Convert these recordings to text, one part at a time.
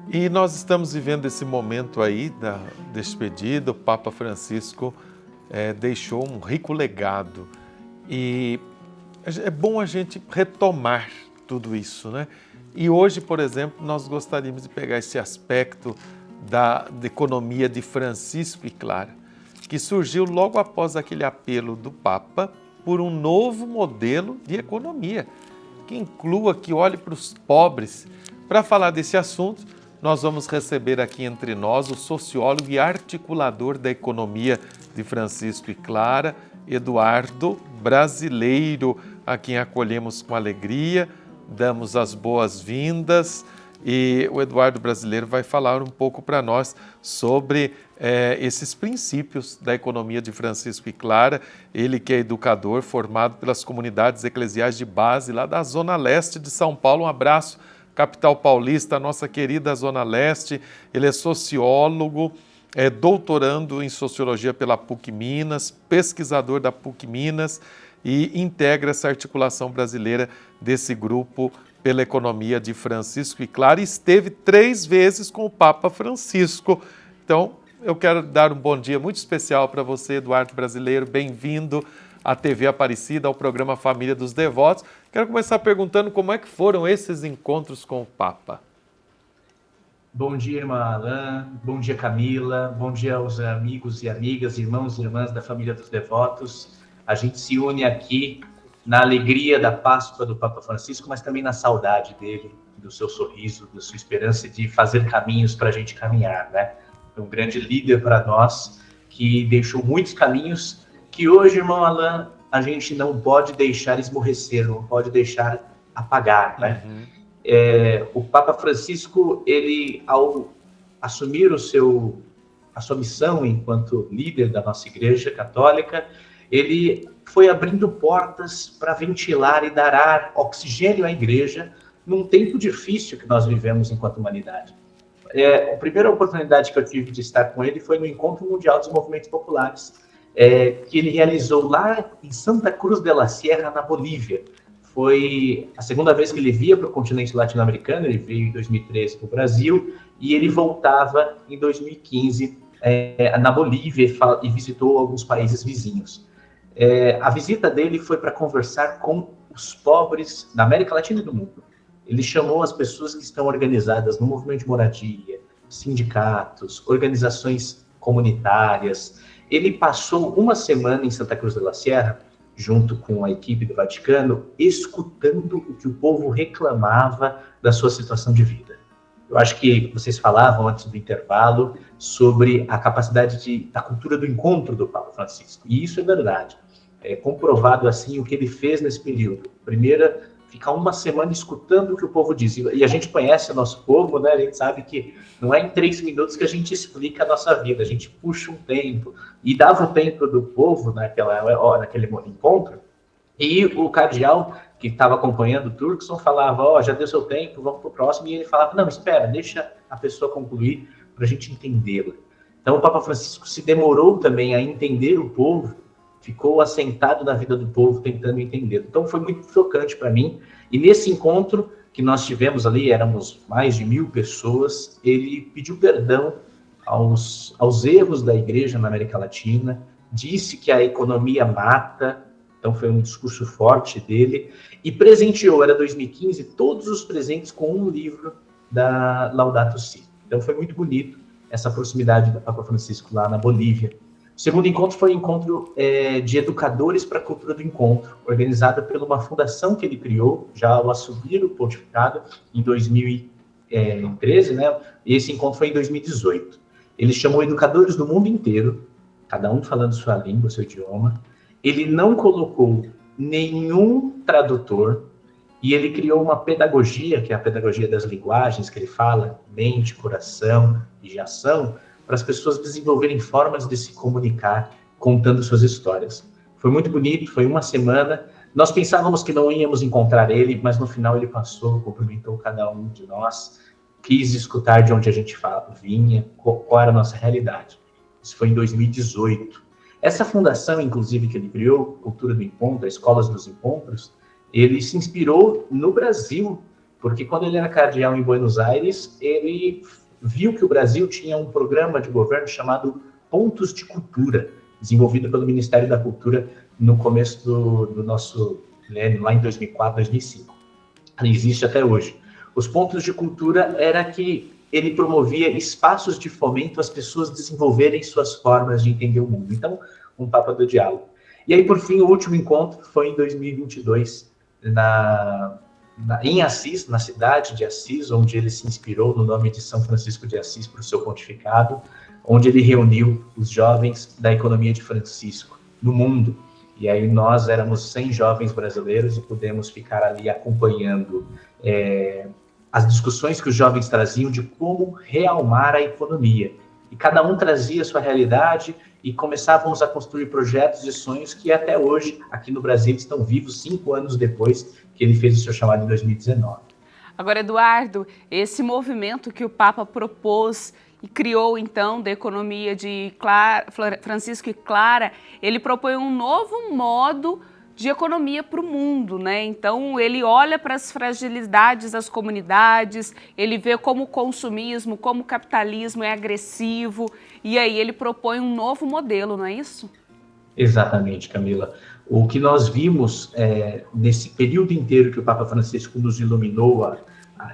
E nós estamos vivendo esse momento aí da despedida. O Papa Francisco deixou um rico legado e é bom a gente retomar tudo isso, né? E hoje, por exemplo, nós gostaríamos de pegar esse aspecto da economia de Francisco e Clara, que surgiu logo após aquele apelo do Papa por um novo modelo de economia, que inclua, que olhe para os pobres. Para falar desse assunto, nós vamos receber aqui entre nós o sociólogo e articulador da economia de Francisco e Clara, Eduardo Brasileiro, a quem acolhemos com alegria, damos as boas-vindas. E o Eduardo Brasileiro vai falar um pouco para nós sobre esses princípios da economia de Francisco e Clara. Ele que é educador, formado pelas comunidades eclesiais de base lá da Zona Leste de São Paulo. Um abraço, capital paulista, nossa querida Zona Leste. Ele é sociólogo, doutorando em Sociologia pela PUC Minas, pesquisador da PUC Minas e integra essa articulação brasileira desse grupo pela economia de Francisco e Clara, e esteve 3 vezes com o Papa Francisco. Então, eu quero dar um bom dia muito especial para você, Eduardo Brasileiro. Bem-vindo à TV Aparecida, ao programa Família dos Devotos. Quero começar perguntando como é que foram esses encontros com o Papa. Bom dia, irmã Alain. Bom dia, Camila. Bom dia aos amigos e amigas, irmãos e irmãs da Família dos Devotos. A gente se une aqui na alegria da Páscoa do Papa Francisco, mas também na saudade dele, do seu sorriso, da sua esperança de fazer caminhos para a gente caminhar, né? É um grande líder para nós, que deixou muitos caminhos, que hoje, irmão Alain, a gente não pode deixar esmorecer, não pode deixar apagar, né? O Papa Francisco, ele, ao assumir a sua missão enquanto líder da nossa Igreja Católica, ele foi abrindo portas para ventilar e dar ar, oxigênio à Igreja num tempo difícil que nós vivemos enquanto humanidade. A primeira oportunidade que eu tive de estar com ele foi no Encontro Mundial dos Movimentos Populares, que ele realizou lá em Santa Cruz de la Sierra, na Bolívia. Foi a segunda vez que ele via para o continente latino-americano. Ele veio em 2013 para o Brasil e ele voltava em 2015 na Bolívia e visitou alguns países vizinhos. A visita dele foi para conversar com os pobres da América Latina e do mundo. Ele chamou as pessoas que estão organizadas no movimento de moradia, sindicatos, organizações comunitárias. Ele passou uma semana em Santa Cruz de la Sierra, junto com a equipe do Vaticano, escutando o que o povo reclamava da sua situação de vida. Eu acho que vocês falavam antes do intervalo sobre a capacidade da cultura do encontro do Papa Francisco. E isso é verdade. É comprovado assim o que ele fez nesse período. Primeiro, ficar uma semana escutando o que o povo diz. E a gente conhece o nosso povo, né? A gente sabe que não é em 3 minutos que a gente explica a nossa vida. A gente puxa um tempo. E dava o tempo do povo naquele encontro. E o cardeal, que estava acompanhando o Turkson, falava, já deu seu tempo, vamos para o próximo. E ele falava, não, espera, deixa a pessoa concluir para a gente entendê-la. Então, o Papa Francisco se demorou também a entender o povo, ficou assentado na vida do povo, tentando entender. Então, foi muito chocante para mim. E nesse encontro que nós tivemos ali, éramos mais de 1.000 pessoas, ele pediu perdão aos erros da Igreja na América Latina, disse que a economia mata, então foi um discurso forte dele, e presenteou, era 2015, todos os presentes com um livro da Laudato Si. Então foi muito bonito essa proximidade do Papa Francisco lá na Bolívia. O segundo encontro foi um encontro de educadores para a cultura do encontro, organizado por uma fundação que ele criou, já ao assumir o pontificado, em 2013, né? E esse encontro foi em 2018. Ele chamou educadores do mundo inteiro, cada um falando sua língua, seu idioma. Ele não colocou nenhum tradutor e ele criou uma pedagogia, que é a pedagogia das linguagens, que ele fala, mente, coração e ação, para as pessoas desenvolverem formas de se comunicar, contando suas histórias. Foi muito bonito, foi uma semana. Nós pensávamos que não íamos encontrar ele, mas no final ele passou, cumprimentou cada um de nós, quis escutar de onde a gente vinha, qual era a nossa realidade. Isso foi em 2018. Essa fundação, inclusive, que ele criou, Cultura do Encontro, Escolas dos Encontros, ele se inspirou no Brasil, porque quando ele era cardeal em Buenos Aires, ele viu que o Brasil tinha um programa de governo chamado Pontos de Cultura, desenvolvido pelo Ministério da Cultura no começo do nosso, né, lá em 2004, 2005. Ele existe até hoje. Os pontos de cultura era que ele promovia espaços de fomento às pessoas desenvolverem suas formas de entender o mundo. Então, um Papa do diálogo. E aí, por fim, o último encontro foi em 2022, em Assis, na cidade de Assis, onde ele se inspirou no nome de São Francisco de Assis para o seu pontificado, onde ele reuniu os jovens da economia de Francisco no mundo. E aí nós éramos 100 jovens brasileiros e pudemos ficar ali acompanhando as discussões que os jovens traziam de como realmar a economia. E cada um trazia a sua realidade e começávamos a construir projetos e sonhos que até hoje, aqui no Brasil, estão vivos 5 anos depois que ele fez o seu chamado em 2019. Agora, Eduardo, esse movimento que o Papa propôs e criou, então, da economia de Francisco e Clara, ele propõe um novo modo de economia para o mundo, né? Então, ele olha para as fragilidades das comunidades, ele vê como o consumismo, como o capitalismo é agressivo, e aí ele propõe um novo modelo, não é isso? Exatamente, Camila. O que nós vimos nesse período inteiro que o Papa Francisco nos iluminou a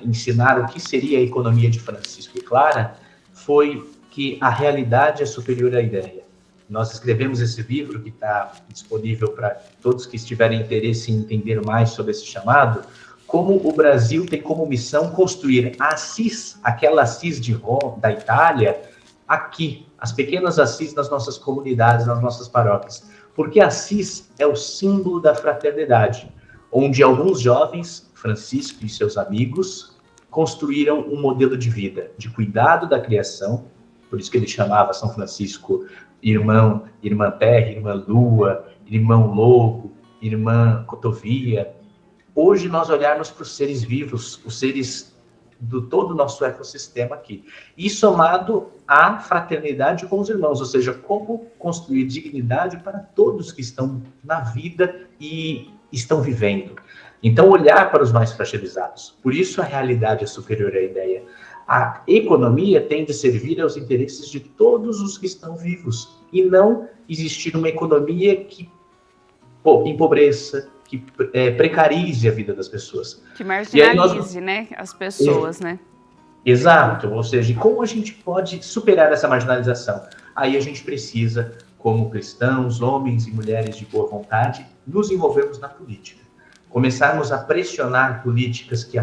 ensinar o que seria a economia de Francisco e Clara, foi que a realidade é superior à ideia. Nós escrevemos esse livro, que está disponível para todos que tiverem interesse em entender mais sobre esse chamado, como o Brasil tem como missão construir a Assis, aquela Assis de Roma, da Itália, aqui, as pequenas Assis nas nossas comunidades, nas nossas paróquias. Porque Assis é o símbolo da fraternidade, onde alguns jovens, Francisco e seus amigos, construíram um modelo de vida, de cuidado da criação, por isso que ele chamava São Francisco irmã terra, irmã lua, irmão lobo, irmã cotovia. Hoje nós olharmos para os seres vivos, os seres do todo o nosso ecossistema aqui, e somado à fraternidade com os irmãos, ou seja, como construir dignidade para todos que estão na vida e estão vivendo. Então, olhar para os mais fragilizados. Por isso, a realidade é superior à ideia. A economia tem de servir aos interesses de todos os que estão vivos e não existir uma economia que empobreça, que precarize a vida das pessoas. Que marginalize, né, as pessoas, né? Exato, ou seja, como a gente pode superar essa marginalização? Aí a gente precisa, como cristãos, homens e mulheres de boa vontade, nos envolvermos na política. Começarmos a pressionar políticas que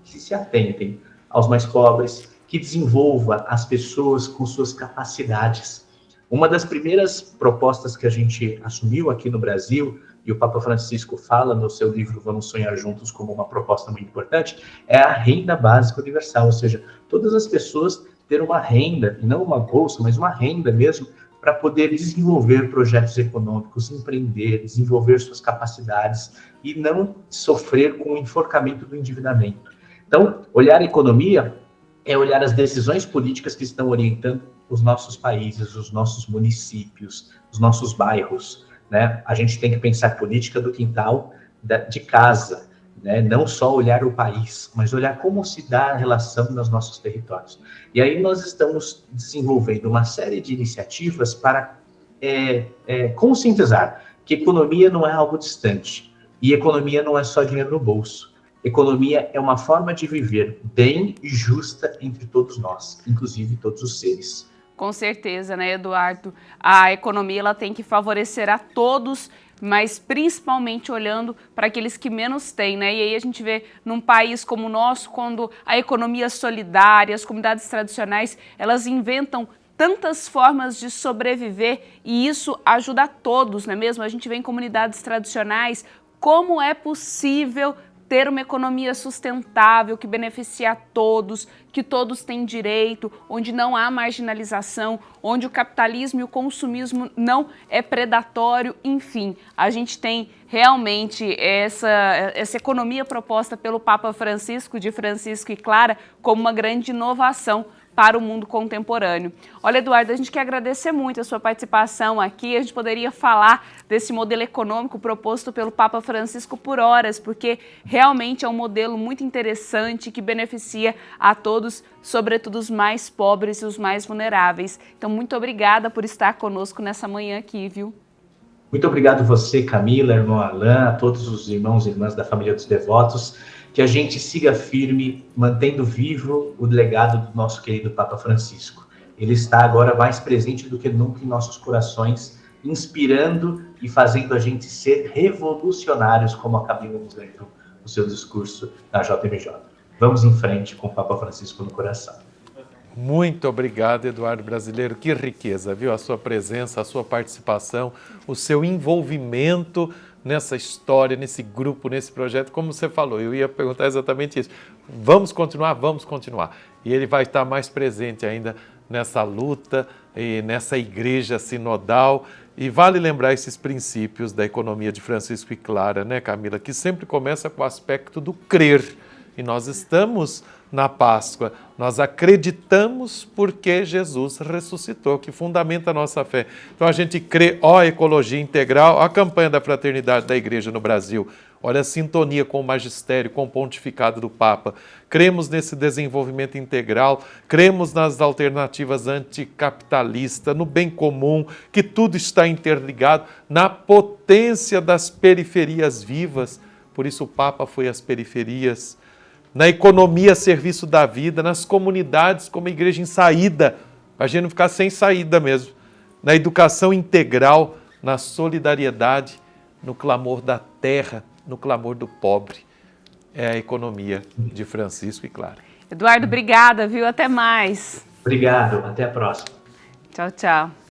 se atentem aos mais pobres, que desenvolva as pessoas com suas capacidades. Uma das primeiras propostas que a gente assumiu aqui no Brasil, e o Papa Francisco fala no seu livro Vamos Sonhar Juntos como uma proposta muito importante, é a renda básica universal, ou seja, todas as pessoas ter uma renda, não uma bolsa, mas uma renda mesmo, para poder desenvolver projetos econômicos, empreender, desenvolver suas capacidades e não sofrer com o enforcamento do endividamento. Então, olhar a economia é olhar as decisões políticas que estão orientando os nossos países, os nossos municípios, os nossos bairros, né? A gente tem que pensar política do quintal, de casa, né? Não só olhar o país, mas olhar como se dá a relação nos nossos territórios. E aí nós estamos desenvolvendo uma série de iniciativas para conscientizar que economia não é algo distante, e economia não é só dinheiro no bolso. Economia é uma forma de viver bem e justa entre todos nós, inclusive todos os seres. Com certeza, né, Eduardo? A economia ela tem que favorecer a todos, mas principalmente olhando para aqueles que menos têm, né? E aí a gente vê num país como o nosso, quando a economia é solidária, as comunidades tradicionais, elas inventam tantas formas de sobreviver e isso ajuda a todos, não é mesmo? A gente vê em comunidades tradicionais como é possível ter uma economia sustentável que beneficia a todos, que todos têm direito, onde não há marginalização, onde o capitalismo e o consumismo não é predatório, enfim. A gente tem realmente essa economia proposta pelo Papa Francisco, de Francisco e Clara, como uma grande inovação para o mundo contemporâneo. Olha, Eduardo, a gente quer agradecer muito a sua participação aqui. A gente poderia falar desse modelo econômico proposto pelo Papa Francisco por horas, porque realmente é um modelo muito interessante que beneficia a todos, sobretudo os mais pobres e os mais vulneráveis. Então, muito obrigada por estar conosco nessa manhã aqui, viu? Muito obrigado você, Camila, irmão Alain, a todos os irmãos e irmãs da família dos devotos. Que a gente siga firme, mantendo vivo o legado do nosso querido Papa Francisco. Ele está agora mais presente do que nunca em nossos corações, inspirando e fazendo a gente ser revolucionários, como a Camila nos lembrou no seu discurso na JMJ. Vamos em frente com o Papa Francisco no coração. Muito obrigado, Eduardo Brasileiro. Que riqueza, viu? A sua presença, a sua participação, o seu envolvimento nessa história, nesse grupo, nesse projeto. Como você falou, eu ia perguntar exatamente isso. Vamos continuar? Vamos continuar. E ele vai estar mais presente ainda nessa luta e nessa igreja sinodal. E vale lembrar esses princípios da economia de Francisco e Clara, né, Camila? Que sempre começa com o aspecto do crer. E nós estamos na Páscoa, nós acreditamos porque Jesus ressuscitou, que fundamenta a nossa fé. Então a gente crê, ó ecologia integral, ó a campanha da fraternidade da Igreja no Brasil, olha a sintonia com o magistério, com o pontificado do Papa. Cremos nesse desenvolvimento integral, cremos nas alternativas anticapitalistas, no bem comum, que tudo está interligado, na potência das periferias vivas. Por isso o Papa foi às periferias, na economia a serviço da vida, nas comunidades como a igreja em saída, para a gente não ficar sem saída mesmo, na educação integral, na solidariedade, no clamor da terra, no clamor do pobre. É a economia de Francisco e Clara. Eduardo, obrigada, viu? Até mais. Obrigado, até a próxima. Tchau, tchau.